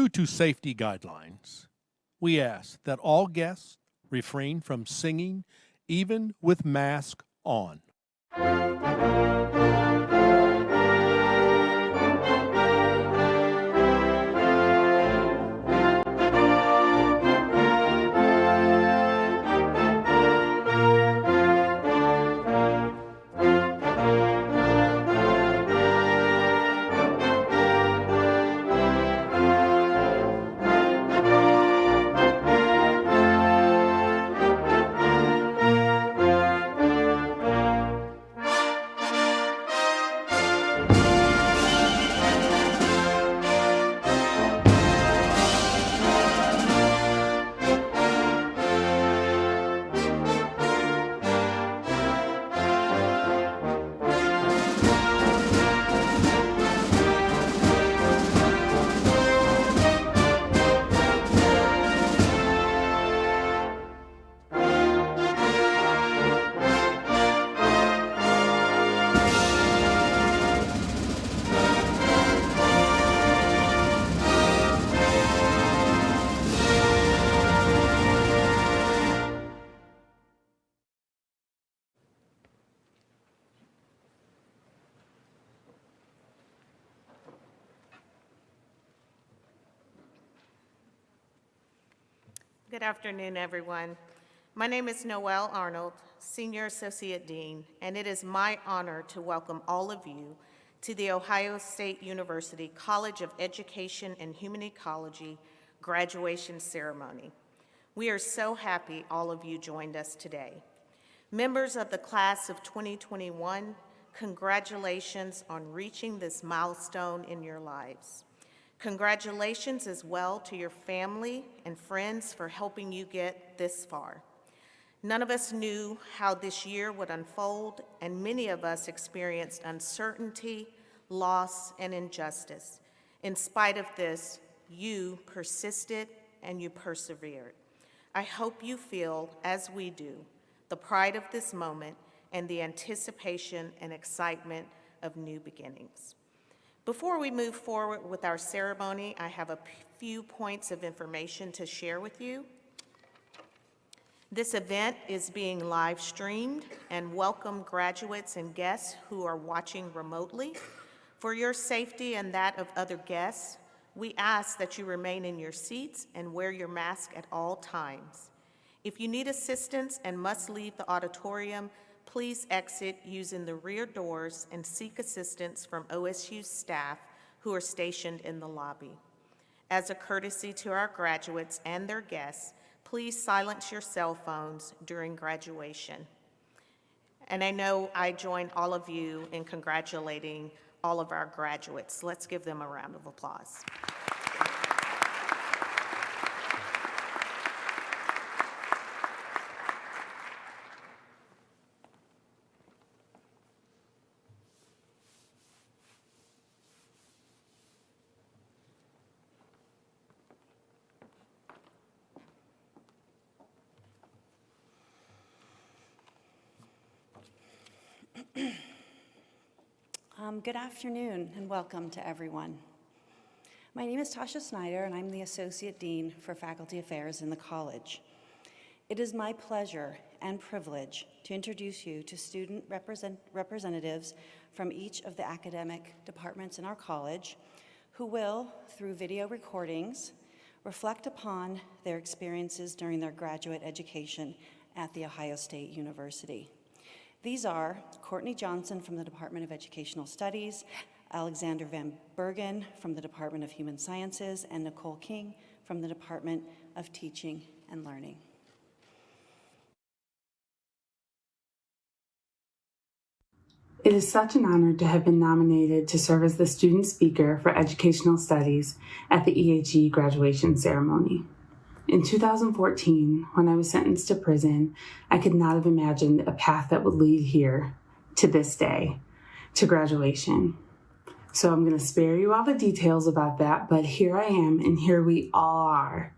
Due to safety guidelines, we ask that all guests refrain from singing, even with mask on. Good afternoon, everyone. My name is Noelle Arnold, Senior Associate Dean, and it is my honor to welcome all of you to the Ohio State University College of Education and Human Ecology graduation ceremony. We are so happy all of you joined us today. Members of the class of 2021, congratulations on reaching this milestone in your lives. Congratulations as well to your family and friends for helping you get this far. None of us knew how this year would unfold, and many of us experienced uncertainty, loss, and injustice. In spite of this, you persisted and you persevered. I hope you feel, as we do, the pride of this moment and the anticipation and excitement of new beginnings. Before we move forward with our ceremony, I have a few points of information to share with you. This event is being live streamed, and welcome graduates and guests who are watching remotely. For your safety and that of other guests, we ask that you remain in your seats and wear your mask at all times. If you need assistance and must leave the auditorium, please exit using the rear doors and seek assistance from OSU staff who are stationed in the lobby. As a courtesy to our graduates and their guests, please silence your cell phones during graduation. And I know I join all of you in congratulating all of our graduates. Let's give them a round of applause. Good afternoon and welcome to everyone. My name is Tasha Snyder and I'm the Associate Dean for Faculty Affairs in the college. It is my pleasure and privilege to introduce you to student representatives from each of the academic departments in our college who will, through video recordings, reflect upon their experiences during their graduate education at The Ohio State University. These are Courtney Johnson from the Department of Educational Studies, Alexander Van Bergen from the Department of Human Sciences, and Nicole King from the Department of Teaching and Learning. It is such an honor to have been nominated to serve as the student speaker for educational studies at the EHE graduation ceremony. In 2014, when I was sentenced to prison, I could not have imagined a path that would lead here to this day, to graduation. So I'm going to spare you all the details about that, but here I am, and here we all are.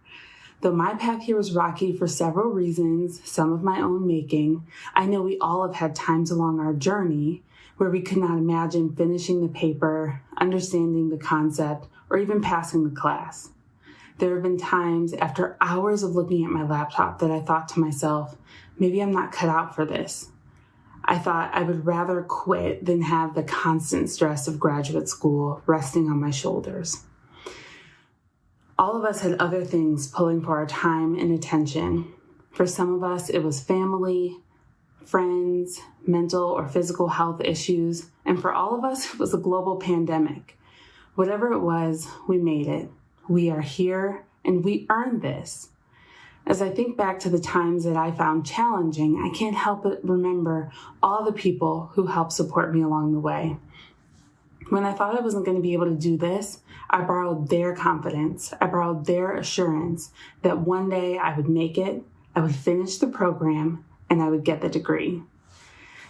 Though my path here was rocky for several reasons, some of my own making, I know we all have had times along our journey where we could not imagine finishing the paper, understanding the concept, or even passing the class. There have been times after hours of looking at my laptop that I thought to myself, maybe I'm not cut out for this. I thought I would rather quit than have the constant stress of graduate school resting on my shoulders. All of us had other things pulling for our time and attention. For some of us, it was family, friends, mental or physical health issues, and for all of us, it was a global pandemic. Whatever it was, we made it. We are here, and we earned this. As I think back to the times that I found challenging, I can't help but remember all the people who helped support me along the way. When I thought I wasn't going to be able to do this, I borrowed their confidence. I borrowed their assurance that one day I would make it, I would finish the program, and I would get the degree.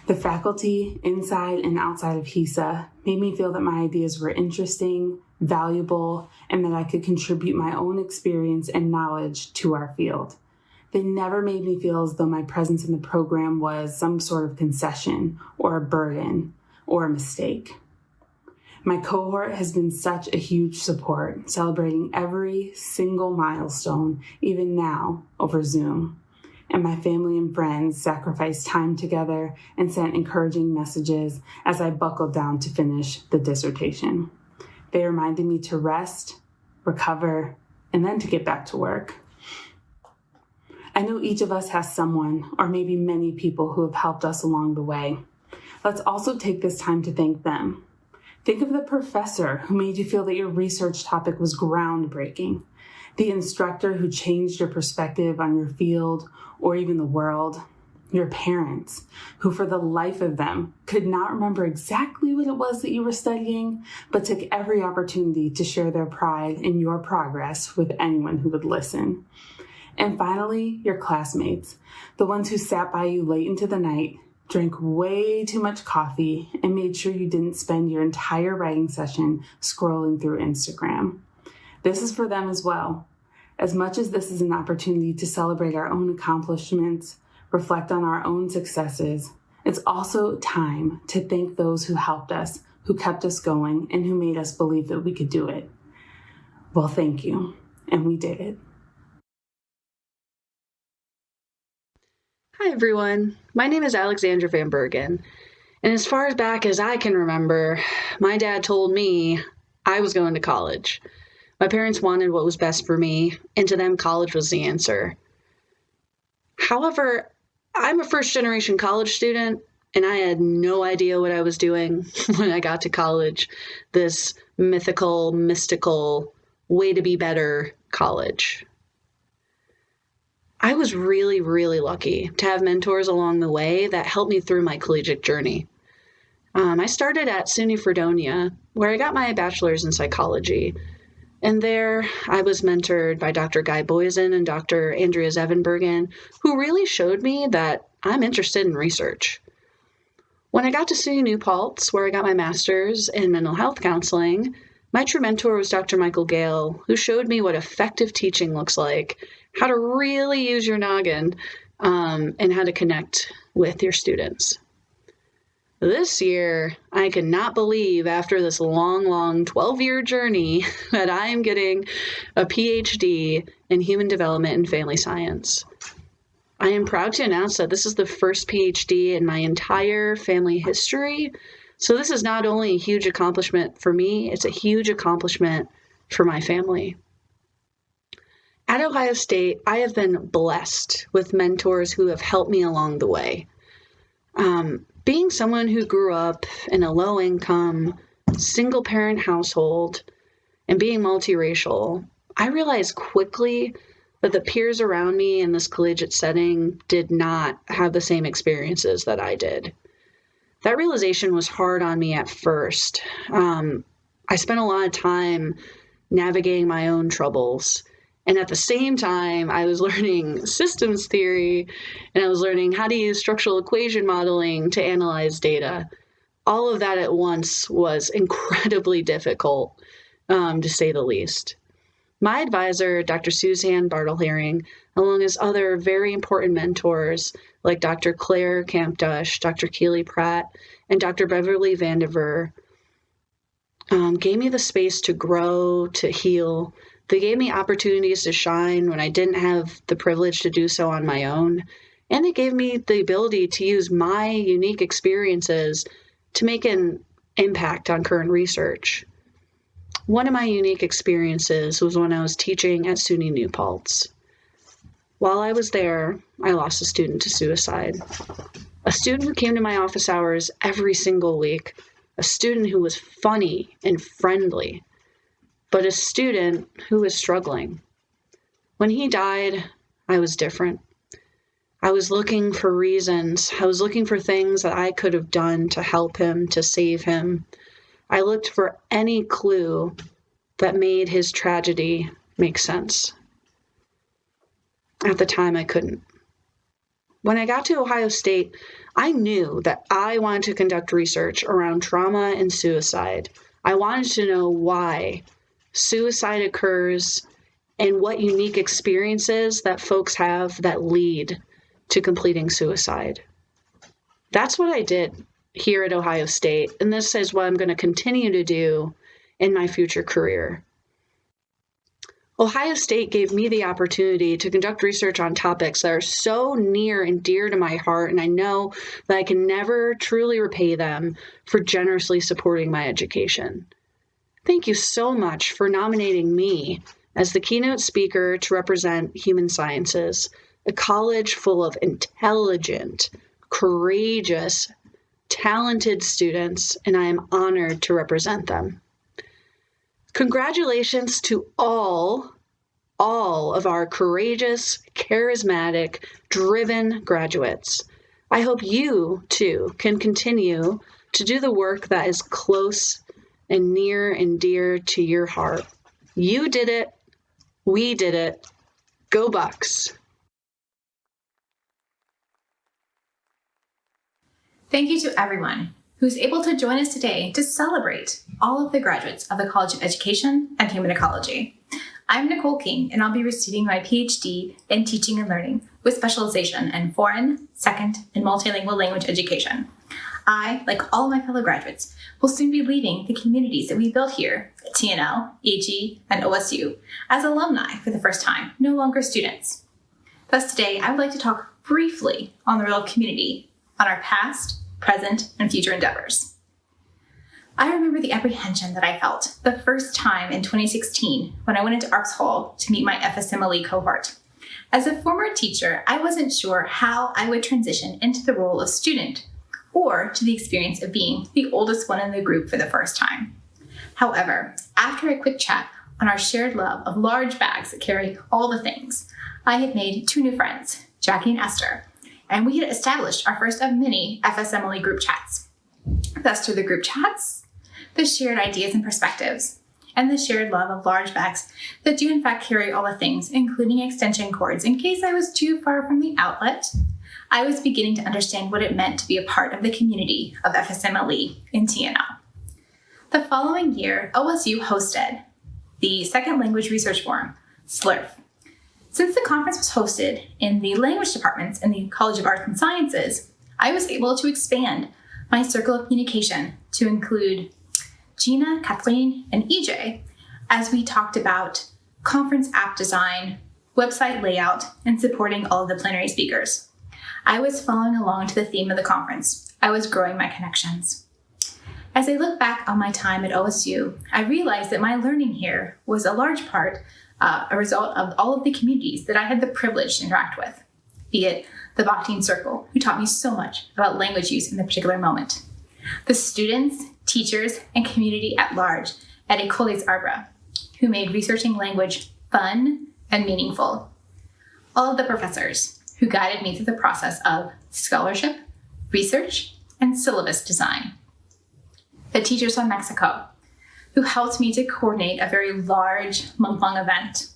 The faculty inside and outside of HESA made me feel that my ideas were interesting, valuable, and that I could contribute my own experience and knowledge to our field. They never made me feel as though my presence in the program was some sort of concession or a burden or a mistake. My cohort has been such a huge support, celebrating every single milestone, even now over Zoom. And my family and friends sacrificed time together and sent encouraging messages as I buckled down to finish the dissertation. They reminded me to rest, recover, and then to get back to work. I know each of us has someone, or maybe many people, who have helped us along the way. Let's also take this time to thank them. Think of the professor who made you feel that your research topic was groundbreaking, the instructor who changed your perspective on your field or even the world, your parents who for the life of them could not remember exactly what it was that you were studying, but took every opportunity to share their pride in your progress with anyone who would listen. And finally, your classmates, the ones who sat by you late into the night, drank way too much coffee, and made sure you didn't spend your entire writing session scrolling through Instagram. This is for them as well. As much as this is an opportunity to celebrate our own accomplishments, reflect on our own successes, it's also time to thank those who helped us, who kept us going, and who made us believe that we could do it. Well, thank you, and we did it. Hi, everyone. My name is Alexandra Van Bergen, and as far back as I can remember, my dad told me I was going to college. My parents wanted what was best for me, and to them, college was the answer. However, I'm a first-generation college student, and I had no idea what I was doing when I got to college, this mythical, mystical, way to be better college. I was really, really lucky to have mentors along the way that helped me through my collegiate journey. I started at SUNY Fredonia, where I got my bachelor's in psychology. And there I was mentored by Dr. Guy Boysen and Dr. Andrea Zevenbergen, who really showed me that I'm interested in research. When I got to SUNY New Paltz, where I got my master's in mental health counseling, my true mentor was Dr. Michael Gale, who showed me what effective teaching looks like, how to really use your noggin, and how to connect with your students. This year, I cannot believe after this long, 12-year journey that I am getting a PhD in human development and family science. I am proud to announce that this is the first PhD in my entire family history. So this is not only a huge accomplishment for me, it's a huge accomplishment for my family. At Ohio State, I have been blessed with mentors who have helped me along the way. Being someone who grew up in a low-income, single-parent household and being multiracial, I realized quickly that the peers around me in this collegiate setting did not have the same experiences that I did. That realization was hard on me at first. I spent a lot of time navigating my own troubles. And at the same time, I was learning systems theory, and I was learning how to use structural equation modeling to analyze data. All of that at once was incredibly difficult, to say the least. My advisor, Dr. Suzanne Bartle-Herring, along with other very important mentors like Dr. Claire Campdush, Dr. Keely Pratt, and Dr. Beverly Vandiver, gave me the space to grow, to heal, They gave me opportunities to shine when I didn't have the privilege to do so on my own. And they gave me the ability to use my unique experiences to make an impact on current research. One of my unique experiences was when I was teaching at SUNY New Paltz. While I was there, I lost a student to suicide. A student who came to my office hours every single week, a student who was funny and friendly, but a student who was struggling. When he died, I was different. I was looking for reasons. I was looking for things that I could have done to help him, to save him. I looked for any clue that made his tragedy make sense. At the time, I couldn't. When I got to Ohio State, I knew that I wanted to conduct research around trauma and suicide. I wanted to know why suicide occurs and what unique experiences that folks have that lead to completing suicide. That's what I did here at Ohio State, and this is what I'm going to continue to do in my future career. Ohio State gave me the opportunity to conduct research on topics that are so near and dear to my heart, and I know that I can never truly repay them for generously supporting my education. Thank you so much for nominating me as the keynote speaker to represent Human Sciences, a college full of intelligent, courageous, talented students, and I am honored to represent them. Congratulations to all of our courageous, charismatic, driven graduates. I hope you, too, can continue to do the work that is close and near and dear to your heart. You did it. We did it. Go Bucks. Thank you to everyone who's able to join us today to celebrate all of the graduates of the College of Education and Human Ecology. I'm Nicole King, and I'll be receiving my PhD in Teaching and Learning with specialization in foreign, second, and multilingual language education. I, like all of my fellow graduates, will soon be leaving the communities that we built here at TNL, EG, and OSU as alumni for the first time, no longer students. Thus today, I would like to talk briefly on the role of community on our past, present, and future endeavors. I remember the apprehension that I felt the first time in 2016 when I went into Arps Hall to meet my FSMLE cohort. As a former teacher, I wasn't sure how I would transition into the role of student or to the experience of being the oldest one in the group for the first time. However, after a quick chat on our shared love of large bags that carry all the things, I had made two new friends, Jackie and Esther, and we had established our first of many FSMLE group chats. Thus, through the group chats, the shared ideas and perspectives, and the shared love of large bags that do in fact carry all the things, including extension cords in case I was too far from the outlet, I was beginning to understand what it meant to be a part of the community of FSMLE in TNL. The following year, OSU hosted the Second Language Research Forum, SLRF. Since the conference was hosted in the language departments in the College of Arts and Sciences, I was able to expand my circle of communication to include Gina, Kathleen, and EJ as we talked about conference app design, website layout, and supporting all of the plenary speakers. I was following along to the theme of the conference. I was growing my connections. As I look back on my time at OSU, I realized that my learning here was a large part a result of all of the communities that I had the privilege to interact with, be it the Bakhtin Circle, who taught me so much about language use in the particular moment, the students, teachers, and community at large at École des Arbres, who made researching language fun and meaningful, all of the professors who guided me through the process of scholarship, research, and syllabus design, the teachers from Mexico, who helped me to coordinate a very large month-long event,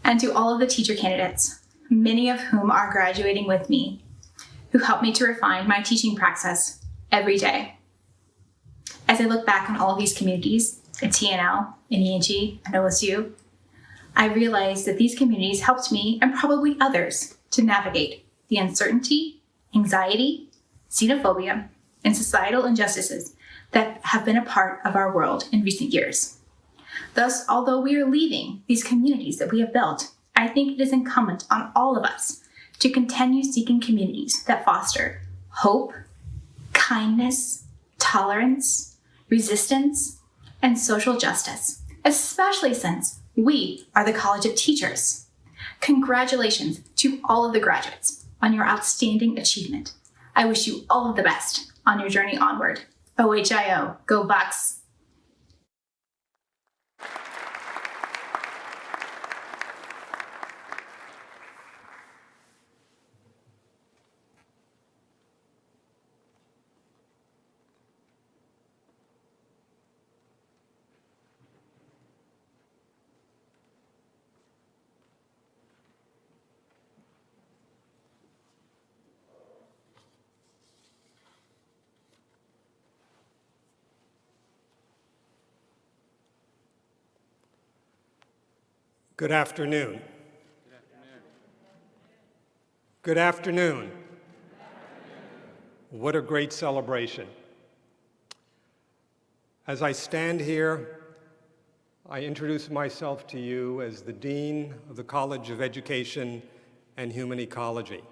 and to all of the teacher candidates, many of whom are graduating with me, who helped me to refine my teaching praxis every day. As I look back on all of these communities at TNL, NEAG, and OSU, I realized that these communities helped me and probably others to navigate the uncertainty, anxiety, xenophobia, and societal injustices that have been a part of our world in recent years. Thus, although we are leaving these communities that we have built, I think it is incumbent on all of us to continue seeking communities that foster hope, kindness, tolerance, resistance, and social justice, especially since we are the College of Teachers. Congratulations to all of the graduates on your outstanding achievement. I wish you all of the best on your journey onward. OHIO, go Bucks! Good afternoon. Good afternoon. What a great celebration. As I stand here, I introduce myself to you as the Dean of the College of Education and Human Ecology.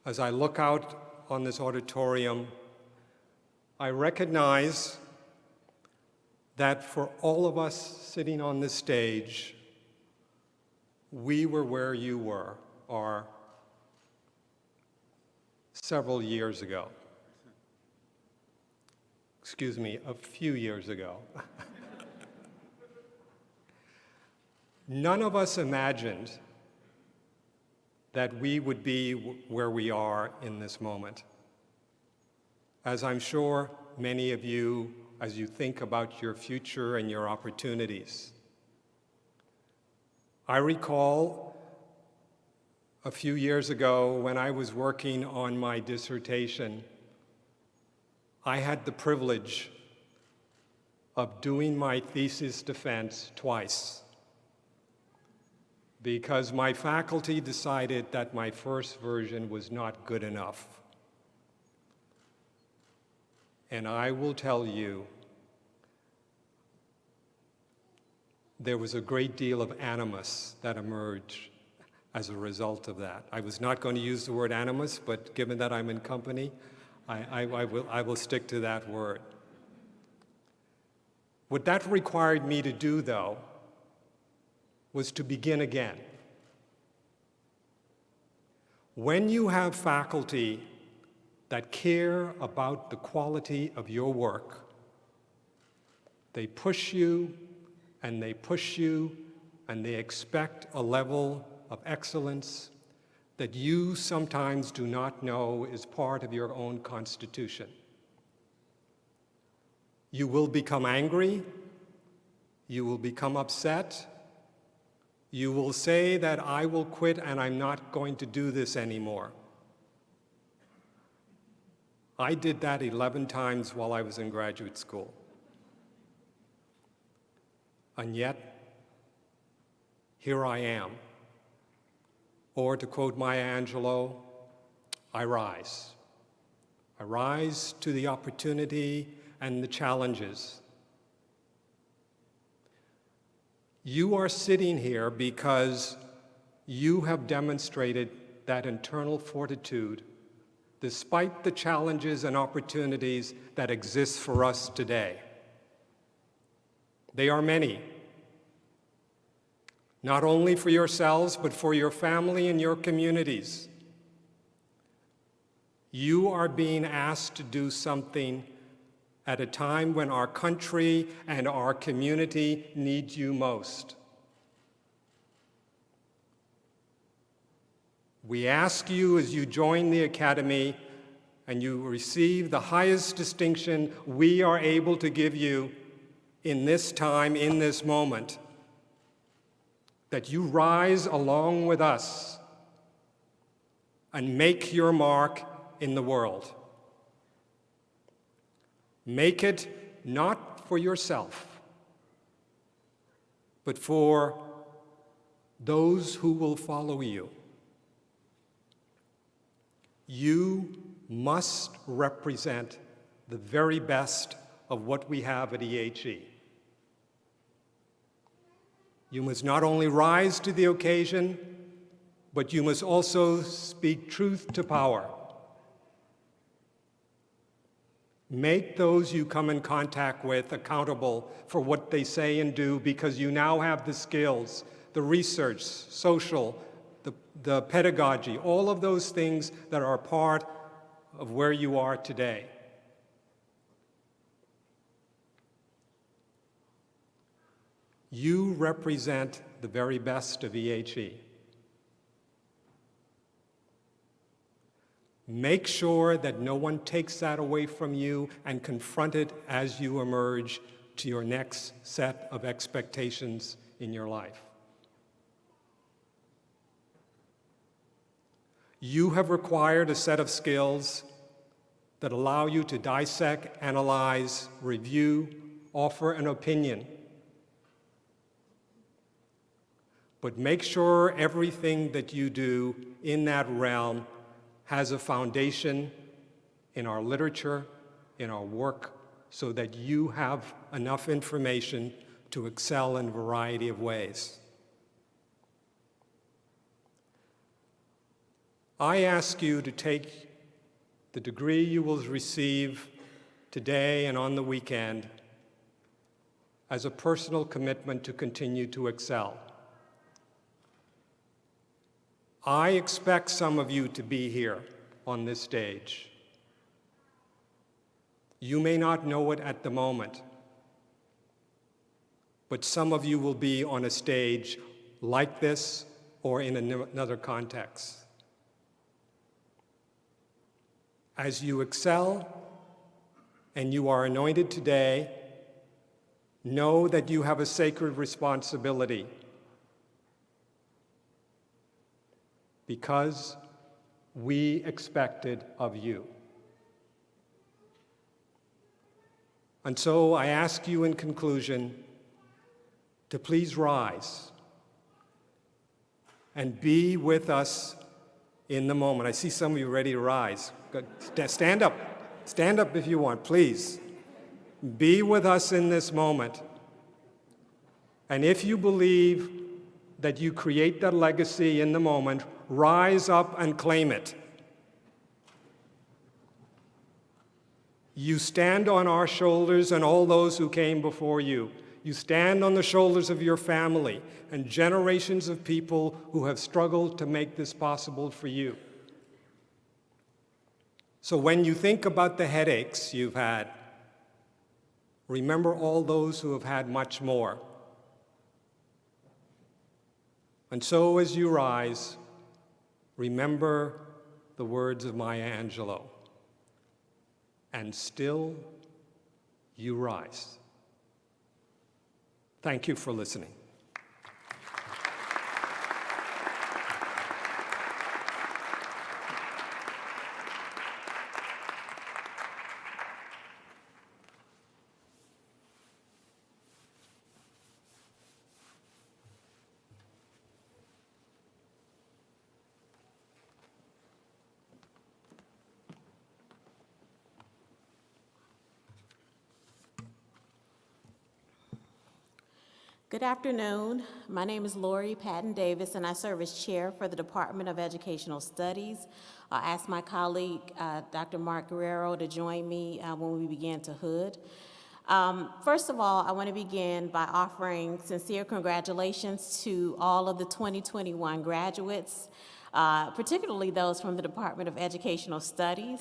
As I look out on this auditorium, I recognize that for all of us sitting on this stage, we were where you were, or several years ago. Excuse me, a few years ago. None of us imagined that we would be where we are in this moment. As I'm sure many of you, as you think about your future and your opportunities. I recall a few years ago when I was working on my dissertation, I had the privilege of doing my thesis defense twice because my faculty decided that my first version was not good enough. And I will tell you, there was a great deal of animus that emerged as a result of that. I was not going to use the word animus, but given that I'm in company, I will stick to that word. What that required me to do, though, was to begin again. When you have faculty that care about the quality of your work, they push you and they push you and they expect a level of excellence that you sometimes do not know is part of your own constitution. You will become angry, you will become upset, you will say that I will quit and I'm not going to do this anymore. I did that 11 times while I was in graduate school. And yet, here I am. Or to quote Maya Angelou, I rise. I rise to the opportunity and the challenges. You are sitting here because you have demonstrated that internal fortitude despite the challenges and opportunities that exist for us today. They are many, not only for yourselves, but for your family and your communities. You are being asked to do something at a time when our country and our community need you most. We ask you as you join the Academy and you receive the highest distinction we are able to give you in this time, in this moment, that you rise along with us and make your mark in the world. Make it not for yourself, but for those who will follow you. You must represent the very best of what we have at EHE. You must not only rise to the occasion, but you must also speak truth to power. Make those you come in contact with accountable for what they say and do, because you now have the skills, the research, social, the pedagogy, all of those things that are part of where you are today. You represent the very best of EHE. Make sure that no one takes that away from you, and confront it as you emerge to your next set of expectations in your life. You have acquired a set of skills that allow you to dissect, analyze, review, offer an opinion. But make sure everything that you do in that realm has a foundation in our literature, in our work, so that you have enough information to excel in a variety of ways. I ask you to take the degree you will receive today and on the weekend as a personal commitment to continue to excel. I expect some of you to be here on this stage. You may not know it at the moment, but some of you will be on a stage like this or in another context. As you excel and you are anointed today, know that you have a sacred responsibility, because we expect it of you. And so I ask you in conclusion to please rise and be with us in the moment. I see some of you ready to rise. Good. Stand up. Stand up if you want, please. Be with us in this moment. And if you believe that you create that legacy in the moment, rise up and claim it. You stand on our shoulders and all those who came before you. You stand on the shoulders of your family and generations of people who have struggled to make this possible for you. So when you think about the headaches you've had, remember all those who have had much more. And so as you rise, remember the words of Maya Angelou. And still you rise. Thank you for listening. Good afternoon. My name is Lori Patton Davis, and I serve as chair for the Department of Educational Studies. I asked my colleague, Dr. Mark Guerrero, to join me when we begin to hood. First of all, I want to begin by offering sincere congratulations to all of the 2021 graduates, particularly those from the Department of Educational Studies.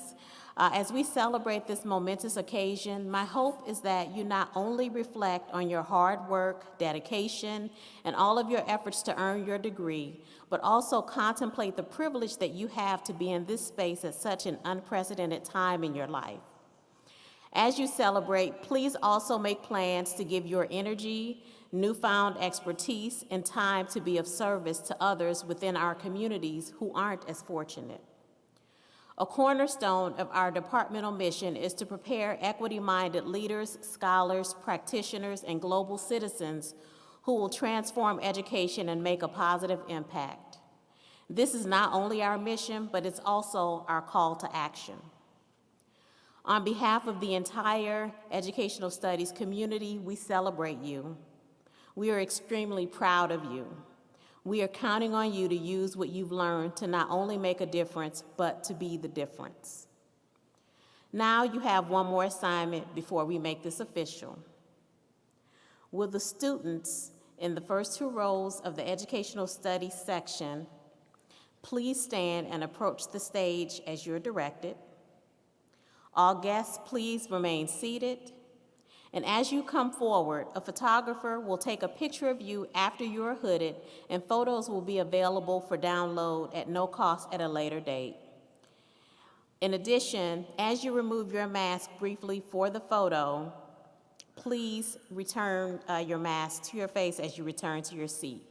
As we celebrate this momentous occasion, my hope is that you not only reflect on your hard work, dedication, and all of your efforts to earn your degree, but also contemplate the privilege that you have to be in this space at such an unprecedented time in your life. As you celebrate, please also make plans to give your energy, newfound expertise, and time to be of service to others within our communities who aren't as fortunate. A cornerstone of our departmental mission is to prepare equity-minded leaders, scholars, practitioners, and global citizens who will transform education and make a positive impact. This is not only our mission, but it's also our call to action. On behalf of the entire educational studies community, we celebrate you. We are extremely proud of you. We are counting on you to use what you've learned to not only make a difference, but to be the difference. Now you have one more assignment before we make this official. Will the students in the first 2 rows of the Educational Studies section please stand and approach the stage as you're directed? All guests, please remain seated. And as you come forward, a photographer will take a picture of you after you are hooded, and photos will be available for download at no cost at a later date. In addition, as you remove your mask briefly for the photo, please return your mask to your face as you return to your seat.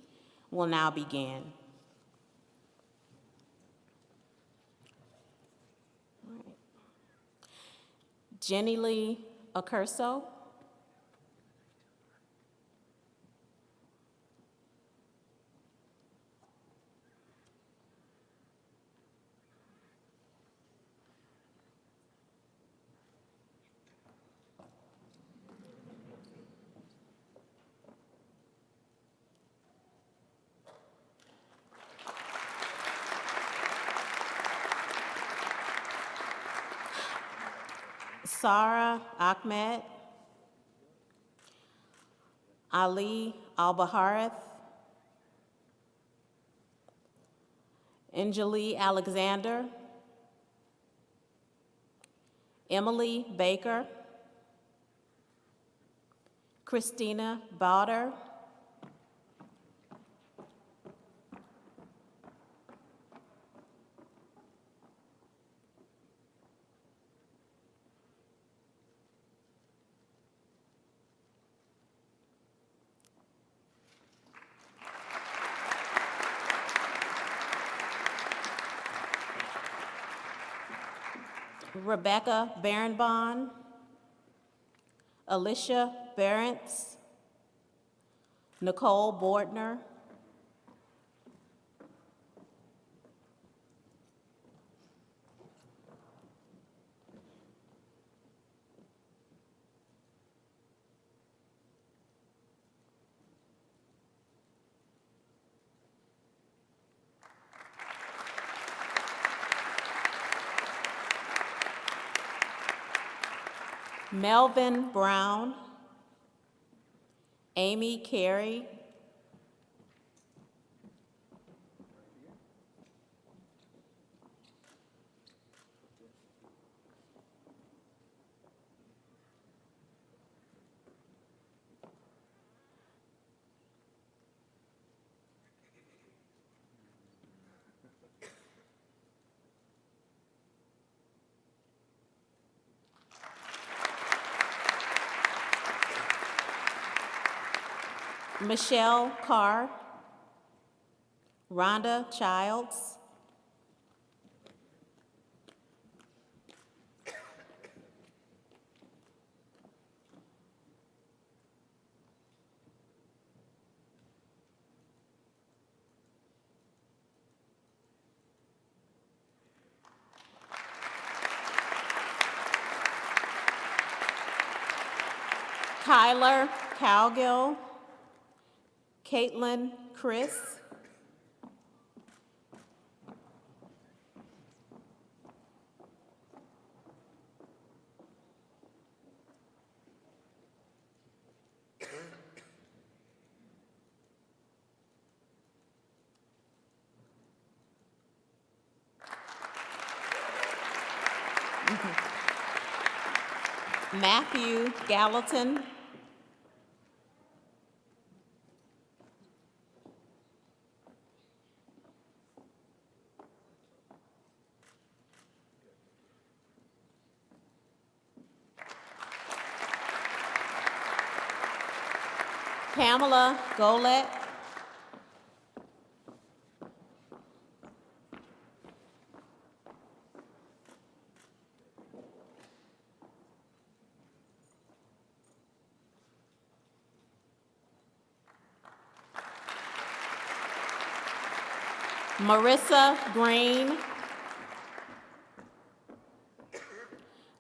We'll now begin. All right. Jenny Lee Accurso. Sarah Ahmed, Ali Al-Baharith, Anjali Alexander, Emily Baker, Christina Bauder, Rebecca Barenbaum, Alicia Barentz, Nicole Bordner, Melvin Brown, Amy Carey, Michelle Carr, Rhonda Childs, Kyler Cowgill, Caitlin Chris, Matthew Gallatin, Pamela Golet, Marissa Green,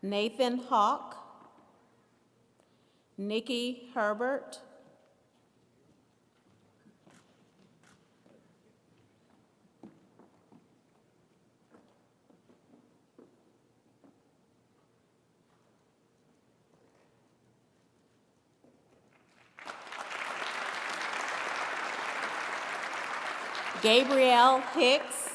Nathan Hawk, Nikki Herbert, Gabrielle Hicks.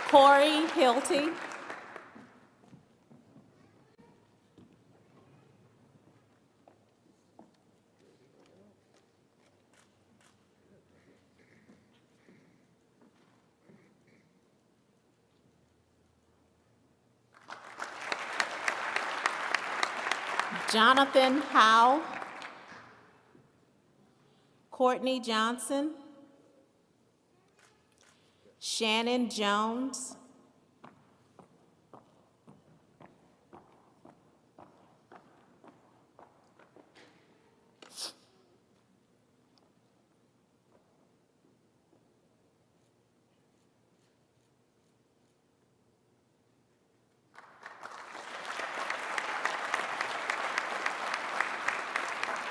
Corey Hilty. Jonathan Howe. Courtney Johnson. Shannon Jones.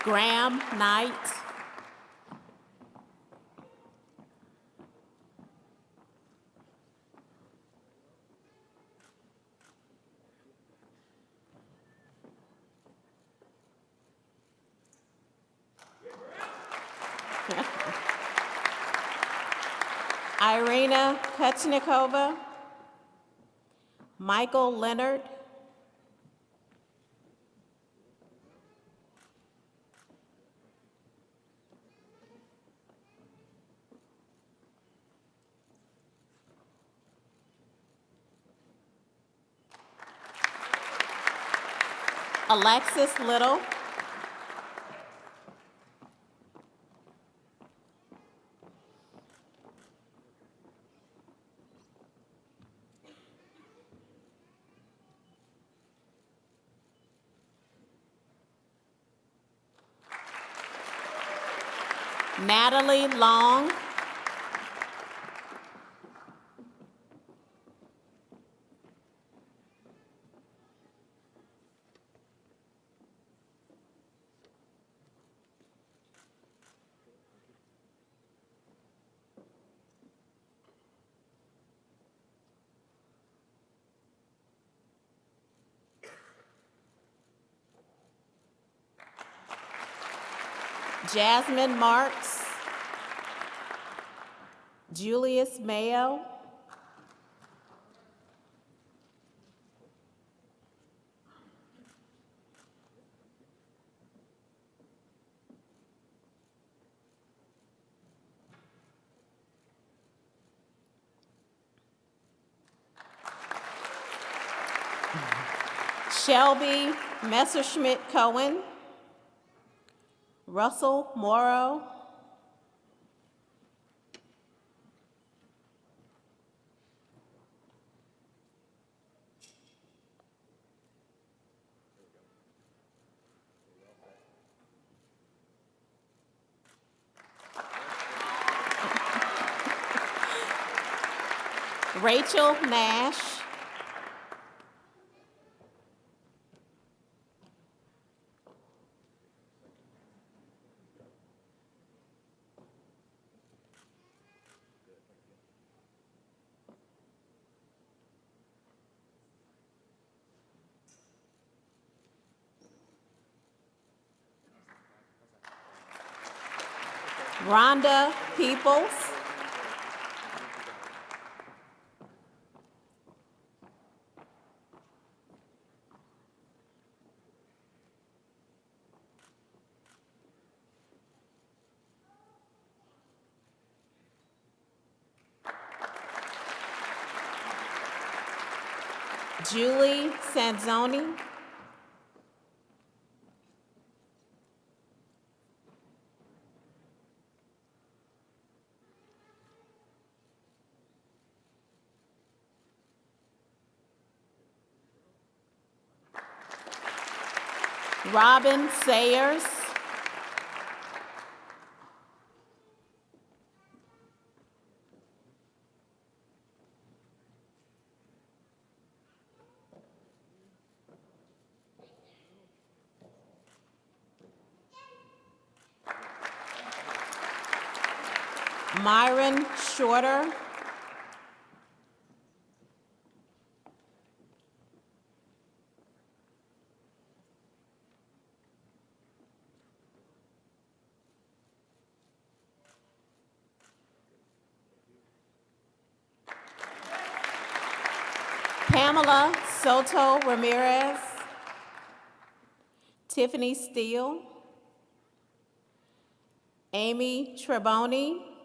Graham Knight. Irina Kuchnikova. Michael Leonard. Alexis Little. Natalie Long. Jasmine Marks. Julius Mayo. Shelby Messerschmidt Cohen. Russell Morrow. Rachel Nash. Rhonda Peoples. Julie Sanzoni. Robin Sayers. Myron Shorter. Pamela Soto Ramirez. Tiffany Steele. Amy Treboni.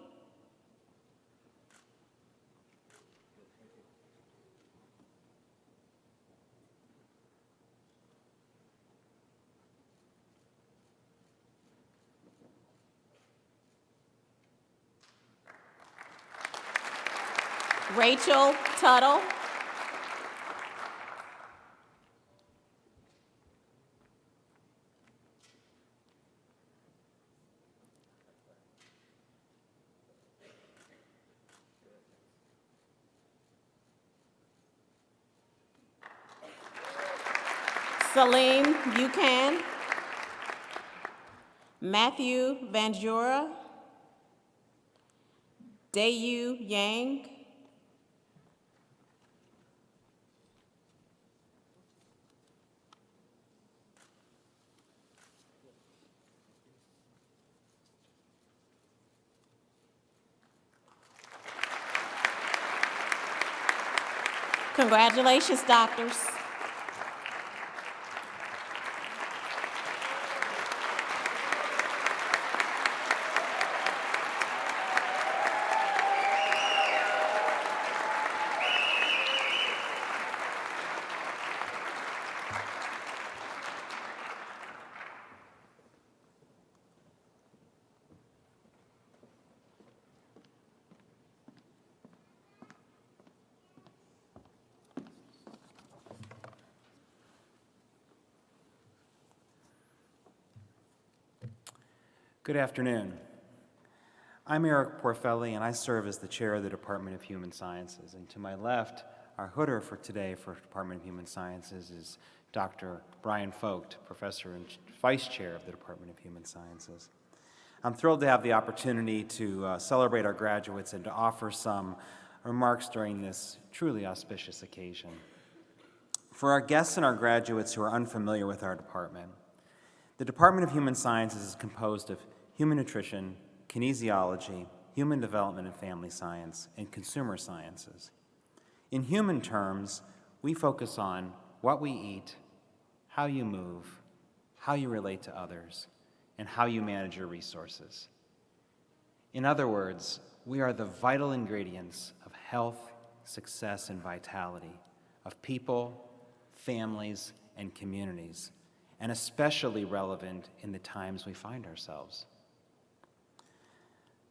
Rachel Tuttle. Salim Buchan. Matthew Vanjura. Dayu Yang. Congratulations, doctors. Good afternoon. I'm Eric Porfelli, and I serve as the chair of the Department of Human Sciences. And to my left, our hooder for today for Department of Human Sciences is Dr. Brian Vogt, professor and vice chair of the Department of Human Sciences. I'm thrilled to have the opportunity to celebrate our graduates and to offer some remarks during this truly auspicious occasion. For our guests and our graduates who are unfamiliar with our department, the Department of Human Sciences is composed of human nutrition, kinesiology, human development and family science, and consumer sciences. In human terms, we focus on what we eat, how you move, how you relate to others, and how you manage your resources. In other words, we are the vital ingredients of health, success, and vitality of people, families, and communities, and especially relevant in the times we find ourselves.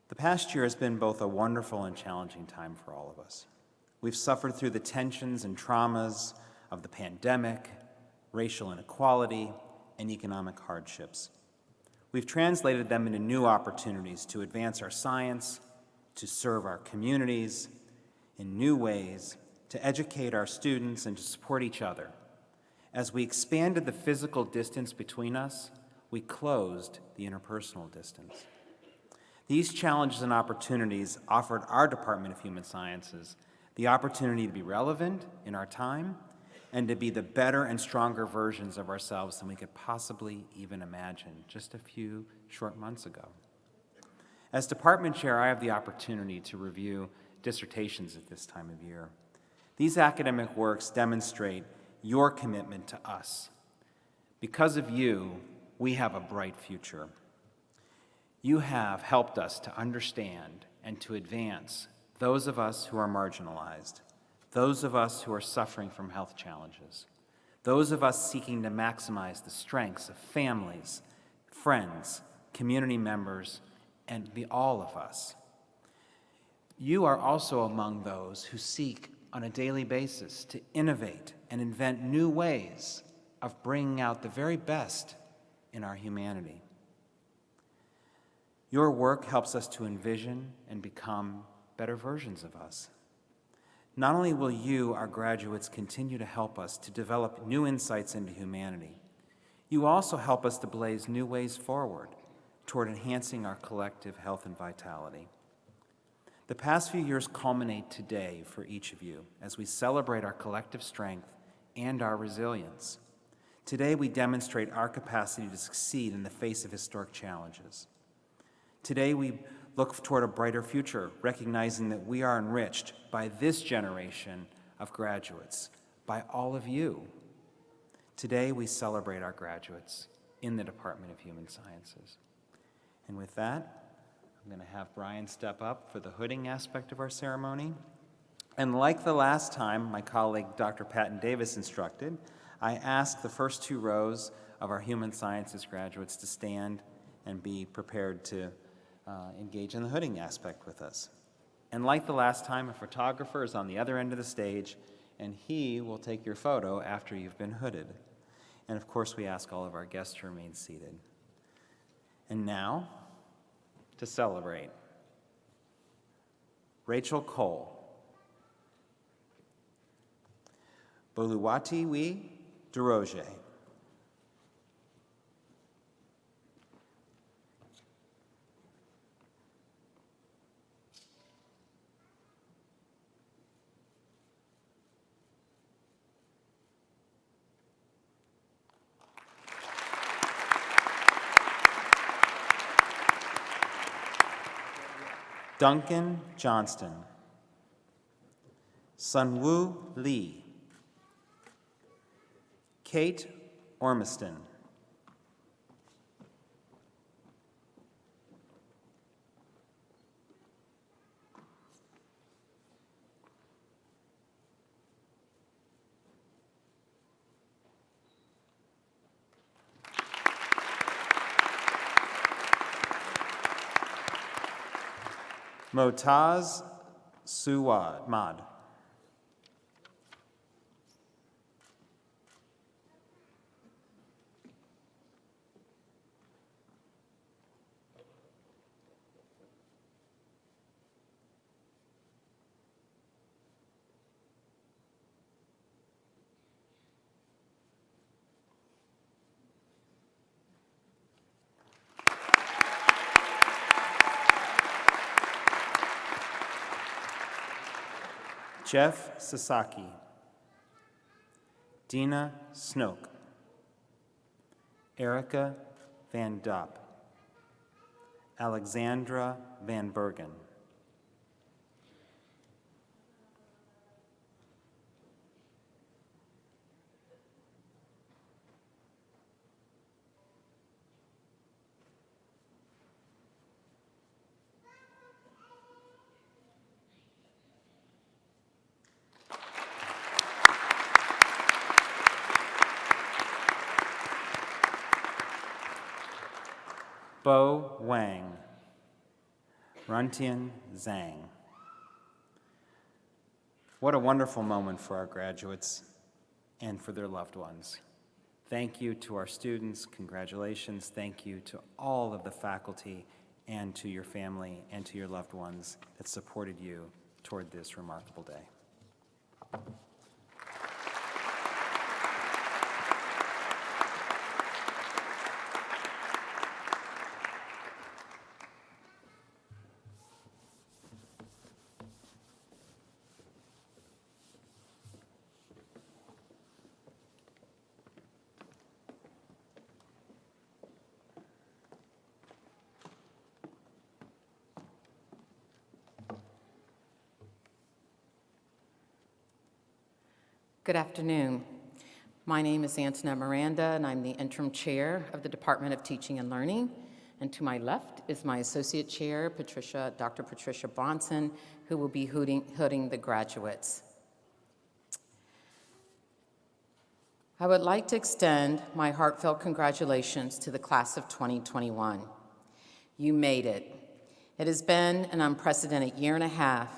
The past year has been both a wonderful and challenging time for all of us. We've suffered through the tensions and traumas of the pandemic, racial inequality, and economic hardships. We've translated them into new opportunities to advance our science, to serve our communities in new ways, to educate our students, and to support each other. As we expanded the physical distance between us, we closed the interpersonal distance. These challenges and opportunities offered our Department of Human Sciences the opportunity to be relevant in our time and to be the better and stronger versions of ourselves than we could possibly even imagine just a few short months ago. As department chair, I have the opportunity to review dissertations at this time of year. These academic works demonstrate your commitment to us. Because of you, we have a bright future. You have helped us to understand and to advance those of us who are marginalized, those of us who are suffering from health challenges, those of us seeking to maximize the strengths of families, friends, community members, and all of us. You are also among those who seek on a daily basis to innovate and invent new ways of bringing out the very best in our humanity. Your work helps us to envision and become better versions of us. Not only will you, our graduates, continue to help us to develop new insights into humanity, you also help us to blaze new ways forward toward enhancing our collective health and vitality. The past few years culminate today for each of you as we celebrate our collective strength and our resilience. Today, we demonstrate our capacity to succeed in the face of historic challenges. Today, we look toward a brighter future, recognizing that we are enriched by this generation of graduates, by all of you. Today, we celebrate our graduates in the Department of Human Sciences. And with that, I'm going to have Brian step up for the hooding aspect of our ceremony. And like the last time my colleague Dr. Patton Davis instructed, I ask the first two rows of our Human Sciences graduates to stand and be prepared to engage in the hooding aspect with us. And like the last time, a photographer is on the other end of the stage, and he will take your photo after you've been hooded. And of course, we ask all of our guests to remain seated. And now, to celebrate, Rachel Cole, Boluwatiwi Duroje, Duncan Johnston, Sunwoo Lee, Kate Ormiston, Motaz Suwad. Jeff Sasaki, Dina Snoke, Erica Van Dopp, Alexandra Van Bergen, Bo Wang, Runtian Zhang. What a wonderful moment for our graduates and for their loved ones. Thank you to our students, congratulations. Thank you to all of the faculty and to your family and to your loved ones that supported you toward this remarkable day. Good afternoon. My name is Antoinette Miranda, and I'm the interim chair of the Department of Teaching and Learning. And to my left is my associate chair, Dr. Patricia Bronson, who will be hooding the graduates. I would like to extend my heartfelt congratulations to the class of 2021. You made it. It has been an unprecedented year and a half.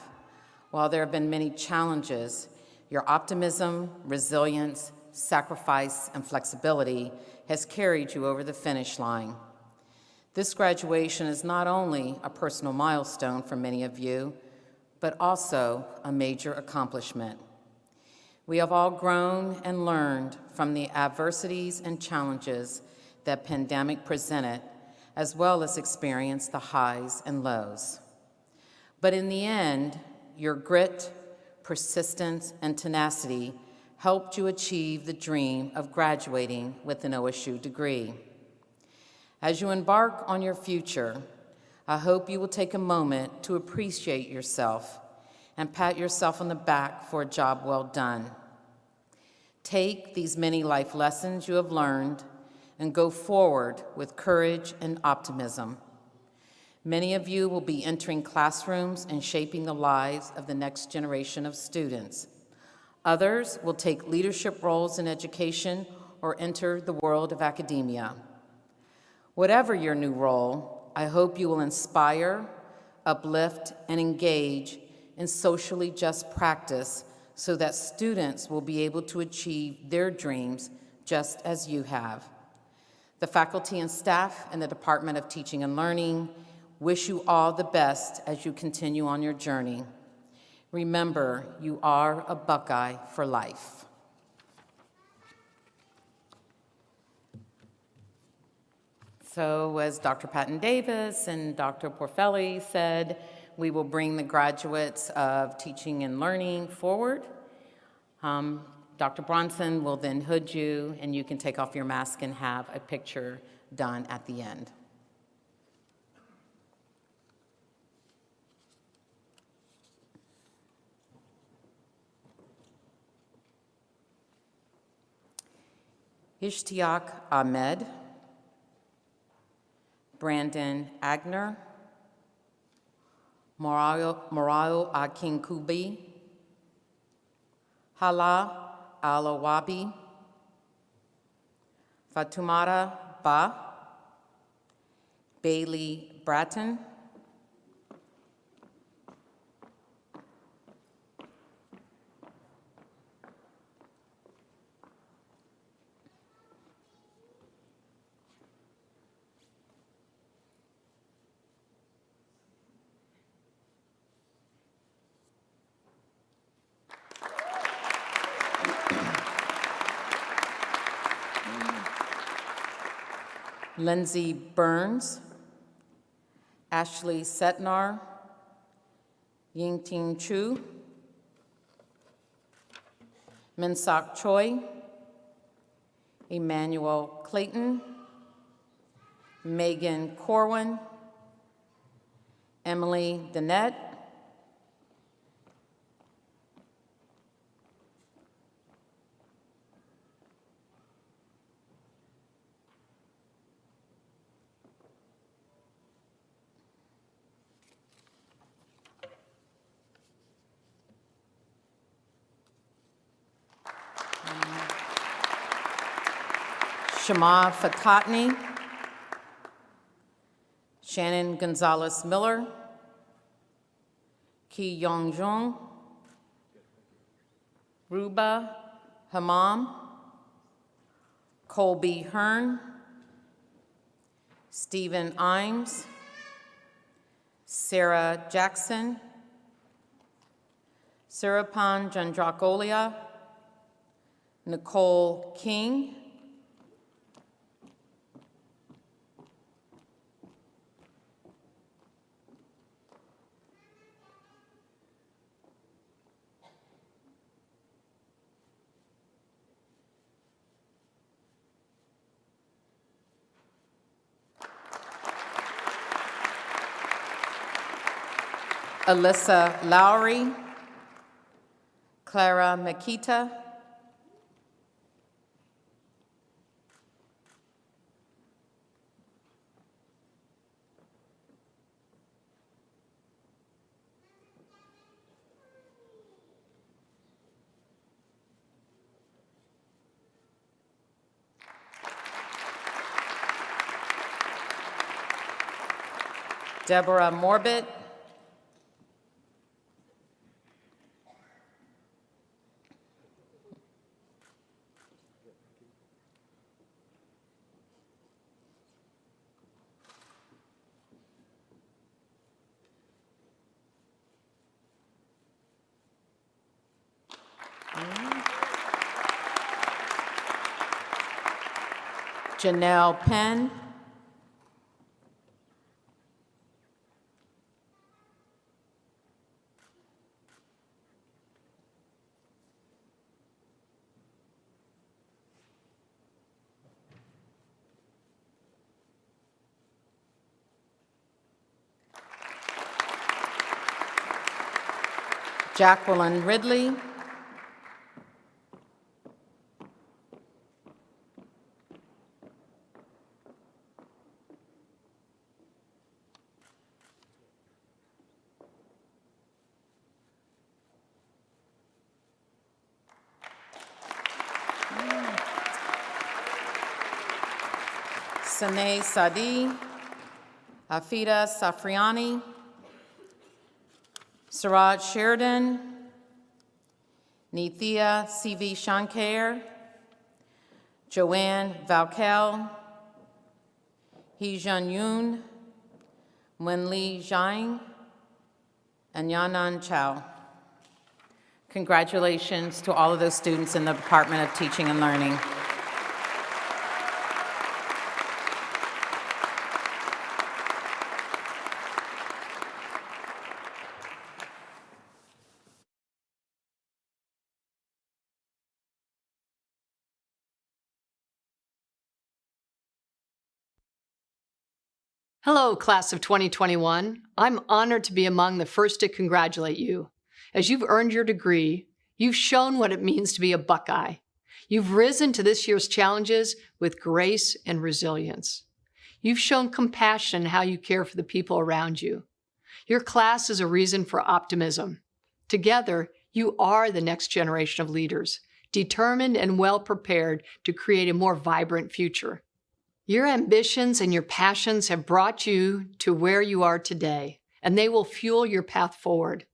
While there have been many challenges, your optimism, resilience, sacrifice, and flexibility has carried you over the finish line. This graduation is not only a personal milestone for many of you, but also a major accomplishment. We have all grown and learned from the adversities and challenges that pandemic presented, as well as experienced the highs and lows. But in the end, your grit, persistence, and tenacity helped you achieve the dream of graduating with an OSU degree. As you embark on your future, I hope you will take a moment to appreciate yourself and pat yourself on the back for a job well done. Take these many life lessons you have learned and go forward with courage and optimism. Many of you will be entering classrooms and shaping the lives of the next generation of students. Others will take leadership roles in education or enter the world of academia. Whatever your new role, I hope you will inspire, uplift, and engage in socially just practice so that students will be able to achieve their dreams just as you have. The faculty and staff in the Department of Teaching and Learning wish you all the best as you continue on your journey. Remember, you are a Buckeye for life. So as Dr. Patton Davis and Dr. Porfelli said, we will bring the graduates of Teaching and Learning forward. Dr. Bronson will then hood you, and you can take off your mask and have a picture done at the end. Ishtiaq Ahmed, Brandon Agner, Morao Akinkubi, Hala Alawabi, Fatumata Ba, Bailey Bratton, Lindsay Burns, Ashley Setnar, Yingting Chu, Minsak Choi, Emmanuel Clayton, Megan Corwin, Emily Danette, Shama Fatatni, Shannon Gonzalez Miller, Ki Yong Jung, Ruba Hamam, Colby Hearn, Stephen Imes, Sarah Jackson, Sirapan Jandrakolia, Nicole King, Alyssa Lowry, Clara Makita, Deborah Morbit, Janelle Penn, Jacqueline Ridley, Sanae Sadi, Afida Safriani, Suraj Sheridan, Nithya C.V. Shankar, Joanne Valkel, Hee-Jun Yoon, Wenli Zhang, and Yanan Chow. Congratulations to all of those students in the Department of Teaching and Learning. Hello, class of 2021. I'm honored to be among the first to congratulate you. As you've earned your degree, you've shown what it means to be a Buckeye. You've risen to this year's challenges with grace and resilience. You've shown compassion in how you care for the people around you. Your class is a reason for optimism. Together, you are the next generation of leaders, determined and well prepared to create a more vibrant future. Your ambitions and your passions have brought you to where you are today, and they will fuel your path forward.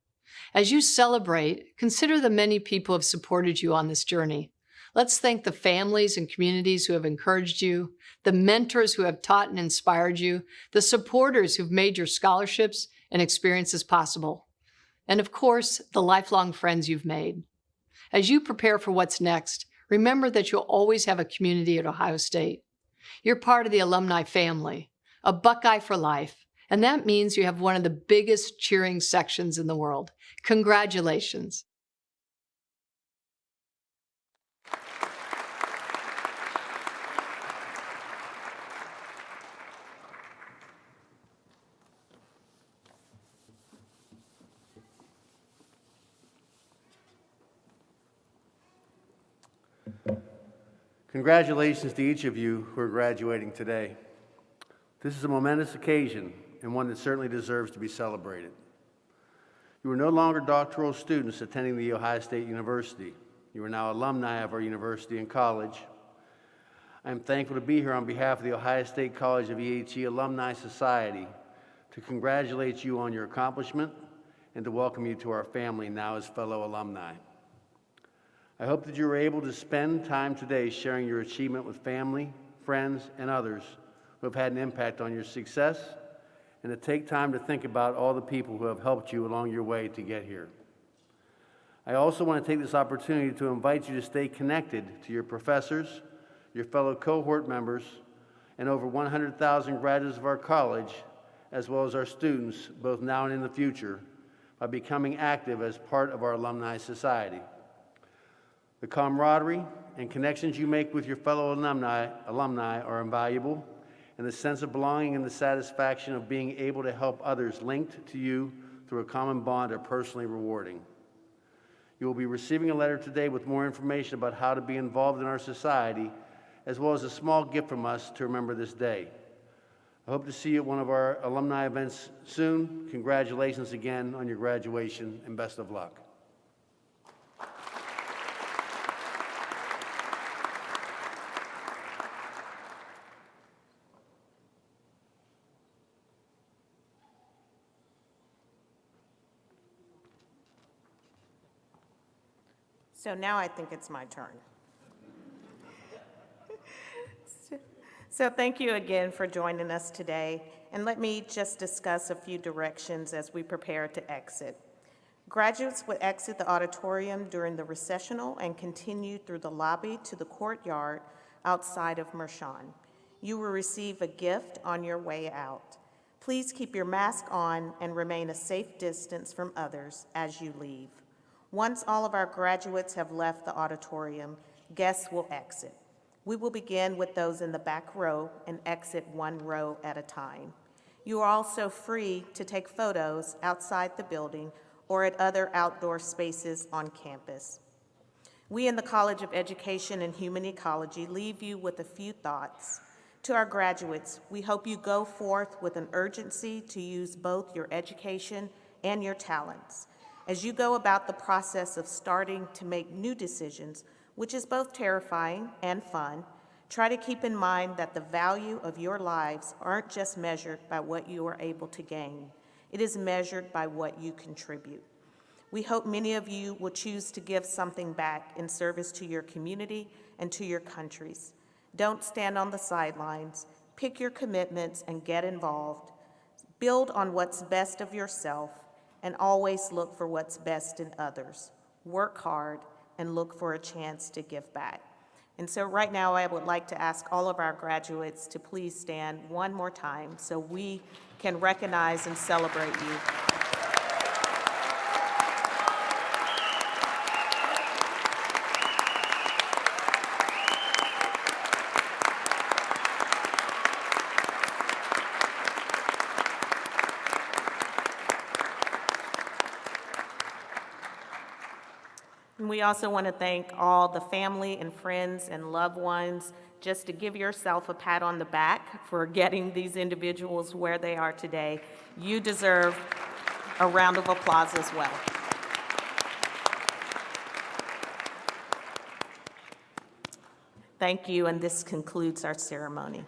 As you celebrate, consider the many people who have supported you on this journey. Let's thank the families and communities who have encouraged you, the mentors who have taught and inspired you, the supporters who've made your scholarships and experiences possible, and of course, the lifelong friends you've made. As you prepare for what's next, remember that you'll always have a community at Ohio State. You're part of the alumni family, a Buckeye for life, and that means you have one of the biggest cheering sections in the world. Congratulations. Congratulations to each of you who are graduating today. This is a momentous occasion and one that certainly deserves to be celebrated. You are no longer doctoral students attending the Ohio State University. You are now alumni of our university and college. I am thankful to be here on behalf of the Ohio State College of EHE Alumni Society to congratulate you on your accomplishment and to welcome you to our family now as fellow alumni. I hope that you were able to spend time today sharing your achievement with family, friends, and others who have had an impact on your success, and to take time to think about all the people who have helped you along your way to get here. I also want to take this opportunity to invite you to stay connected to your professors, your fellow cohort members, and over 100,000 graduates of our college, as well as our students, both now and in the future, by becoming active as part of our alumni society. The camaraderie and connections you make with your fellow alumni are invaluable, and the sense of belonging and the satisfaction of being able to help others linked to you through a common bond are personally rewarding. You will be receiving a letter today with more information about how to be involved in our society, as well as a small gift from us to remember this day. I hope to see you at one of our alumni events soon. Congratulations again on your graduation, and best of luck. So now I think it's my turn. So thank you again for joining us today, and let me just discuss a few directions as we prepare to exit. Graduates will exit the auditorium during the recessional and continue through the lobby to the courtyard outside of Mershon. You will receive a gift on your way out. Please keep your mask on and remain a safe distance from others as you leave. Once all of our graduates have left the auditorium, guests will exit. We will begin with those in the back row and exit one row at a time. You are also free to take photos outside the building or at other outdoor spaces on campus. We in the College of Education and Human Ecology leave you with a few thoughts. To our graduates, we hope you go forth with an urgency to use both your education and your talents. As you go about the process of starting to make new decisions, which is both terrifying and fun, try to keep in mind that the value of your lives aren't just measured by what you are able to gain. It is measured by what you contribute. We hope many of you will choose to give something back in service to your community and to your countries. Don't stand on the sidelines. Pick your commitments and get involved. Build on what's best of yourself and always look for what's best in others. Work hard and look for a chance to give back. And so right now I would like to ask all of our graduates to please stand one more time so we can recognize and celebrate you. And we also want to thank all the family and friends and loved ones, just to give yourself a pat on the back for getting these individuals where they are today. You deserve a round of applause as well. Thank you, and this concludes our ceremony.